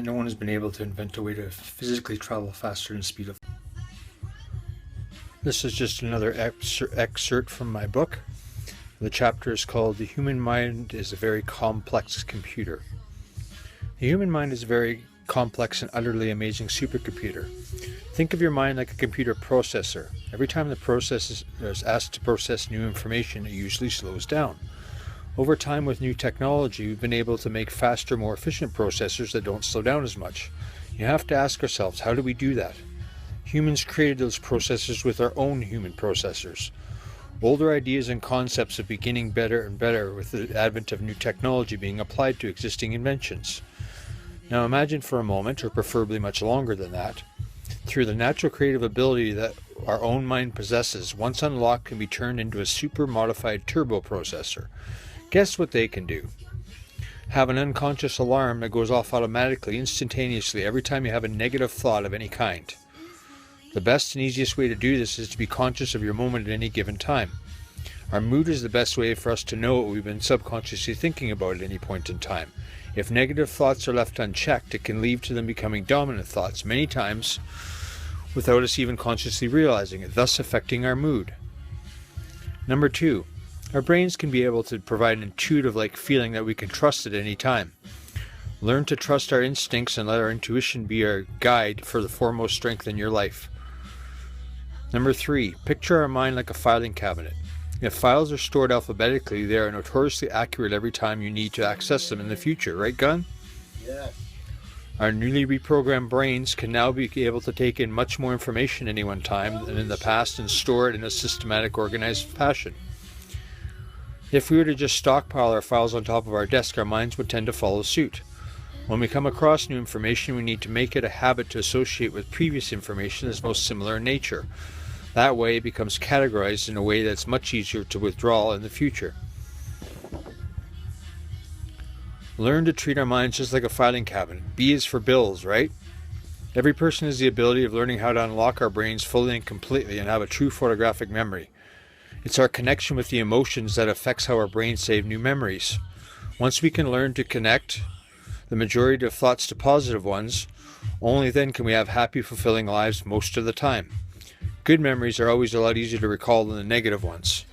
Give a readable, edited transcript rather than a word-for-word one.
No one has been able to invent a way to physically travel faster than the speed of light. This is just another excerpt from my book. The chapter is called "The Human Mind is a Very Complex Computer." The human mind is a very complex and utterly amazing supercomputer. Think of your mind like a computer processor. Every time the processor is asked to process new information, it usually slows down. Over time, with new technology, we've been able to make faster, more efficient processors that don't slow down as much. You have to ask ourselves, how do we do that? Humans created those processors with our own human processors. Older ideas and concepts are beginning better and better with the advent of new technology being applied to existing inventions. Now imagine for a moment, or preferably much longer than that, through the natural creative ability that our own mind possesses, once unlocked, can be turned into a super modified turbo processor. Guess what they can do? Have an unconscious alarm that goes off automatically, instantaneously, every time you have a negative thought of any kind. The best and easiest way to do this is to be conscious of your moment at any given time. Our mood is the best way for us to know what we've been subconsciously thinking about at any point in time. If negative thoughts are left unchecked, it can lead to them becoming dominant thoughts, many times without us even consciously realizing it, thus affecting our mood. Number 2. Our brains can be able to provide an intuitive-like feeling that we can trust at any time. Learn to trust our instincts and let our intuition be our guide for the foremost strength in your life. Number 3. Picture our mind like a filing cabinet. If files are stored alphabetically, they are notoriously accurate every time you need to access them in the future, right, Gun? Yes. Our newly reprogrammed brains can now be able to take in much more information at any one time than in the past and store it in a systematic, organized fashion. If we were to just stockpile our files on top of our desk, our minds would tend to follow suit. When we come across new information, we need to make it a habit to associate with previous information that's most similar in nature. That way it becomes categorized in a way that's much easier to withdraw in the future. Learn to treat our minds just like a filing cabinet. B is for bills, right? Every person has the ability of learning how to unlock our brains fully and completely and have a true photographic memory. It's our connection with the emotions that affects how our brains save new memories. Once we can learn to connect the majority of thoughts to positive ones, only then can we have happy, fulfilling lives most of the time. Good memories are always a lot easier to recall than the negative ones.